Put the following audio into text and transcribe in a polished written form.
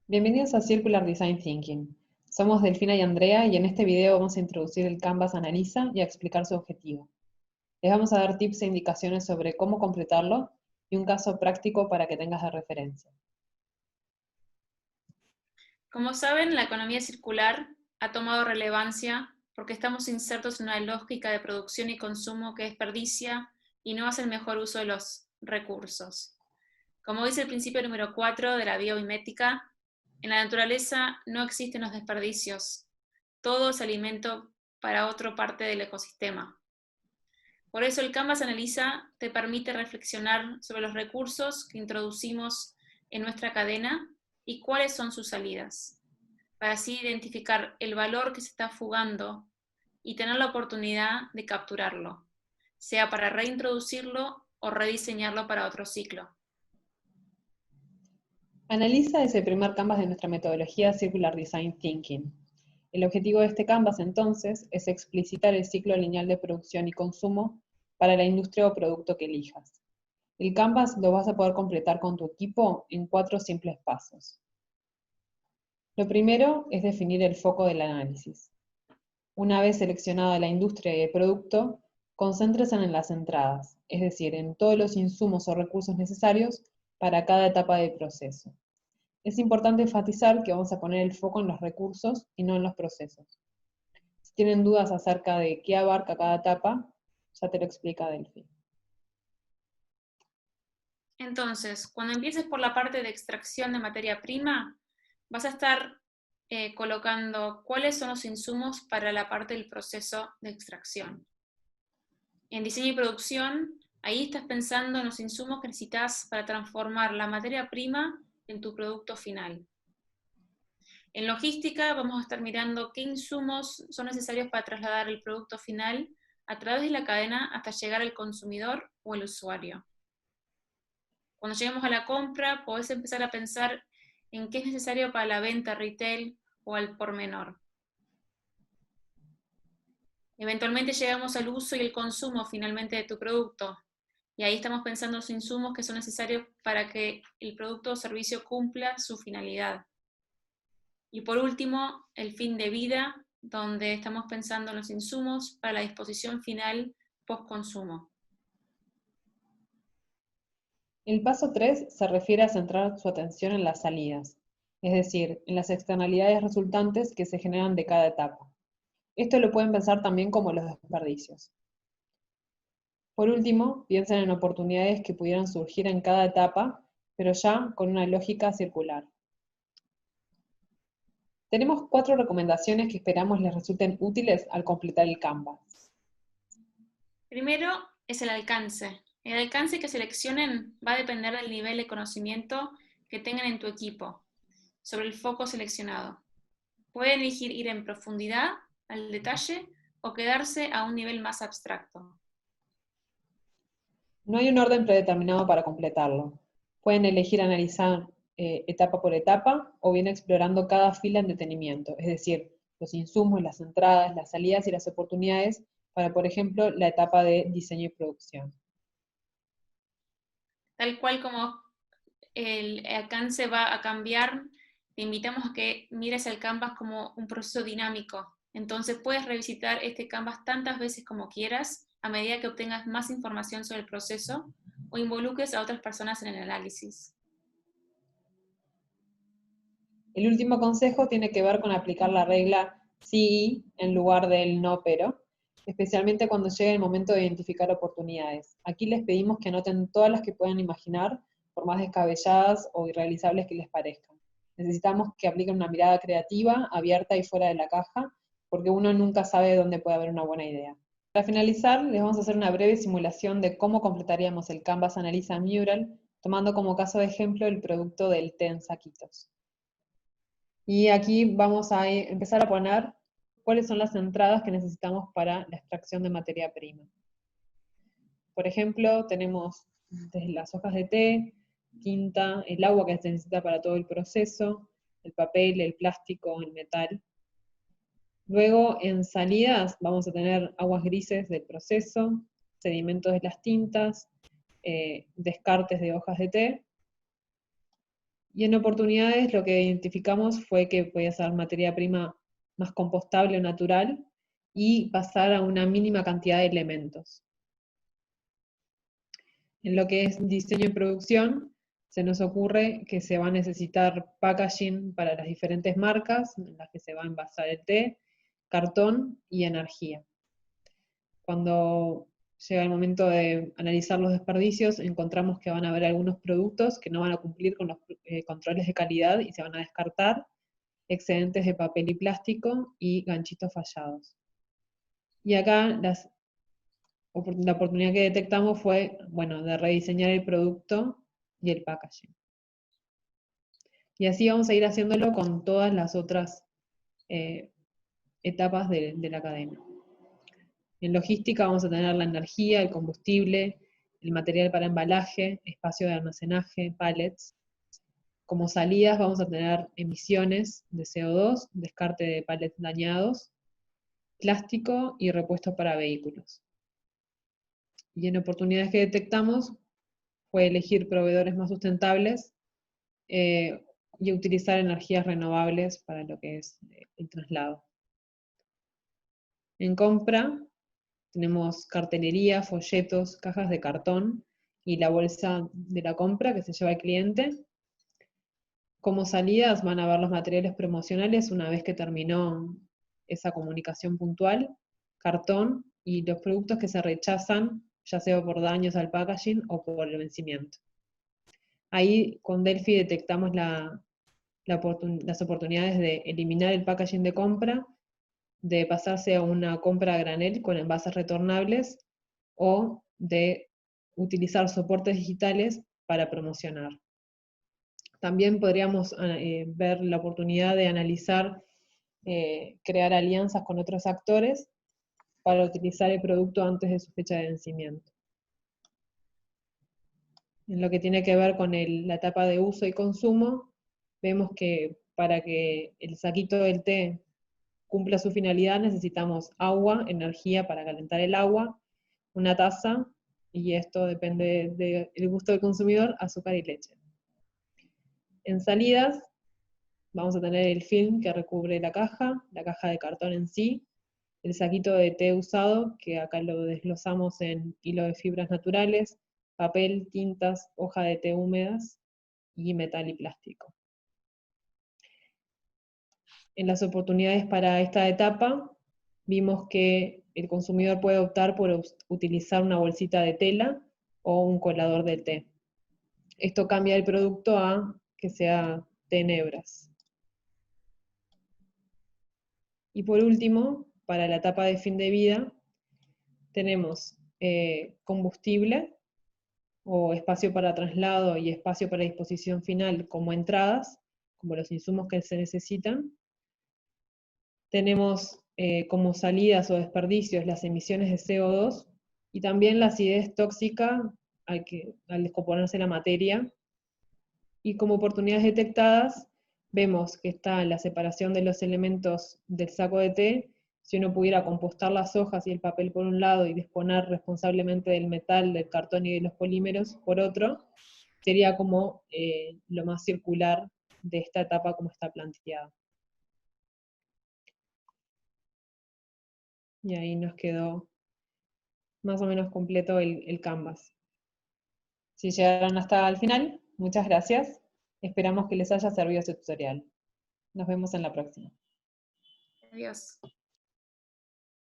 Bienvenidos a Circular Design Thinking. Somos Delfina y Andrea y en este video vamos a introducir el Canvas Analiza y a explicar su objetivo. Les vamos a dar tips e indicaciones sobre cómo completarlo y un caso práctico para que tengas de referencia. Como saben, la economía circular ha tomado relevancia porque estamos insertos en una lógica de producción y consumo que desperdicia y no hace el mejor uso de los recursos. Como dice el principio número 4 de la biomimética, en la naturaleza no existen los desperdicios. Todo es alimento para otra parte del ecosistema. Por eso el Canvas Analiza te permite reflexionar sobre los recursos que introducimos en nuestra cadena y cuáles son sus salidas, para así identificar el valor que se está fugando y tener la oportunidad de capturarlo, sea para reintroducirlo o rediseñarlo para otro ciclo. Analiza es el primer Canvas de nuestra metodología Circular Design Thinking. El objetivo de este Canvas, entonces, es explicitar el ciclo lineal de producción y consumo para la industria o producto que elijas. El Canvas lo vas a poder completar con tu equipo en 4 simples pasos. Lo primero es definir el foco del análisis. Una vez seleccionada la industria y el producto, concéntrense en las entradas, es decir, en todos los insumos o recursos necesarios para cada etapa del proceso. Es importante enfatizar que vamos a poner el foco en los recursos y no en los procesos. Si tienen dudas acerca de qué abarca cada etapa, ya te lo explica Delphi. Entonces, cuando empieces por la parte de extracción de materia prima, vas a estar colocando cuáles son los insumos para la parte del proceso de extracción. En diseño y producción, ahí estás pensando en los insumos que necesitas para transformar la materia prima en tu producto final. En logística vamos a estar mirando qué insumos son necesarios para trasladar el producto final a través de la cadena hasta llegar al consumidor o al usuario. Cuando lleguemos a la compra, podés empezar a pensar en qué es necesario para la venta retail o al por menor. Eventualmente llegamos al uso y el consumo finalmente de tu producto. Y ahí estamos pensando en los insumos que son necesarios para que el producto o servicio cumpla su finalidad. Y por último, el fin de vida, donde estamos pensando en los insumos para la disposición final post-consumo. El paso 3 se refiere a centrar su atención en las salidas, es decir, en las externalidades resultantes que se generan de cada etapa. Esto lo pueden pensar también como los desperdicios. Por último, piensen en oportunidades que pudieran surgir en cada etapa, pero ya con una lógica circular. Tenemos 4 recomendaciones que esperamos les resulten útiles al completar el Canvas. Primero es el alcance. El alcance que seleccionen va a depender del nivel de conocimiento que tengan en tu equipo sobre el foco seleccionado. Pueden elegir ir en profundidad, al detalle, o quedarse a un nivel más abstracto. No hay un orden predeterminado para completarlo. Pueden elegir analizar etapa por etapa o bien explorando cada fila en detenimiento, es decir, los insumos, las entradas, las salidas y las oportunidades para, por ejemplo, la etapa de diseño y producción. Tal cual como el alcance va a cambiar, te invitamos a que mires el Canvas como un proceso dinámico. Entonces puedes revisitar este Canvas tantas veces como quieras a medida que obtengas más información sobre el proceso o involucres a otras personas en el análisis. El último consejo tiene que ver con aplicar la regla sí en lugar del no pero, especialmente cuando llegue el momento de identificar oportunidades. Aquí les pedimos que anoten todas las que puedan imaginar, por más descabelladas o irrealizables que les parezcan. Necesitamos que apliquen una mirada creativa, abierta y fuera de la caja, porque uno nunca sabe dónde puede haber una buena idea. Para finalizar, les vamos a hacer una breve simulación de cómo completaríamos el Canvas Analiza Mural, tomando como caso de ejemplo el producto del té en saquitos. Y aquí vamos a empezar a poner cuáles son las entradas que necesitamos para la extracción de materia prima. Por ejemplo, tenemos desde las hojas de té, tinta, el agua que se necesita para todo el proceso, el papel, el plástico, el metal. Luego, en salidas, vamos a tener aguas grises del proceso, sedimentos de las tintas, descartes de hojas de té. Y en oportunidades lo que identificamos fue que podía ser materia prima más compostable o natural y pasar a una mínima cantidad de elementos. En lo que es diseño y producción, se nos ocurre que se va a necesitar packaging para las diferentes marcas en las que se va a envasar el té, cartón y energía. Cuando llega el momento de analizar los desperdicios, encontramos que van a haber algunos productos que no van a cumplir con los controles de calidad y se van a descartar, excedentes de papel y plástico y ganchitos fallados. Y acá la oportunidad que detectamos fue, bueno, de rediseñar el producto y el packaging. Y así vamos a ir haciéndolo con todas las otras etapas de la cadena. En logística vamos a tener la energía, el combustible, el material para embalaje, espacio de almacenaje, pallets. Como salidas vamos a tener emisiones de CO2, descarte de pallets dañados, plástico y repuestos para vehículos. Y en oportunidades que detectamos fue elegir proveedores más sustentables y utilizar energías renovables para lo que es el traslado. En compra tenemos cartelería, folletos, cajas de cartón y la bolsa de la compra que se lleva el cliente. Como salidas van a ver los materiales promocionales una vez que terminó esa comunicación puntual, cartón y los productos que se rechazan, ya sea por daños al packaging o por el vencimiento. Ahí con Delphi detectamos las oportunidades de eliminar el packaging de compra, de pasarse a una compra a granel con envases retornables o de utilizar soportes digitales para promocionar. También podríamos ver la oportunidad de analizar, crear alianzas con otros actores para utilizar el producto antes de su fecha de vencimiento. En lo que tiene que ver con la etapa de uso y consumo, vemos que para que el saquito del té cumpla su finalidad necesitamos agua, energía para calentar el agua, una taza, y esto depende del gusto del consumidor, azúcar y leche. En salidas vamos a tener el film que recubre la caja de cartón en sí, el saquito de té usado, que acá lo desglosamos en hilo de fibras naturales, papel, tintas, hoja de té húmedas y metal y plástico. En las oportunidades para esta etapa, vimos que el consumidor puede optar por utilizar una bolsita de tela o un colador de té. Esto cambia el producto a que sea té en hebras. Y por último, para la etapa de fin de vida, tenemos combustible o espacio para traslado y espacio para disposición final como entradas, como los insumos que se necesitan. Tenemos como salidas o desperdicios las emisiones de CO2 y también la acidez tóxica al descomponerse la materia. Y como oportunidades detectadas, vemos que está la separación de los elementos del saco de té. Si uno pudiera compostar las hojas y el papel por un lado y disponer responsablemente del metal, del cartón y de los polímeros por otro, sería como lo más circular de esta etapa como está planteada. Y ahí nos quedó más o menos completo el Canvas. Si llegaron hasta el final, muchas gracias. Esperamos que les haya servido este tutorial. Nos vemos en la próxima. Adiós.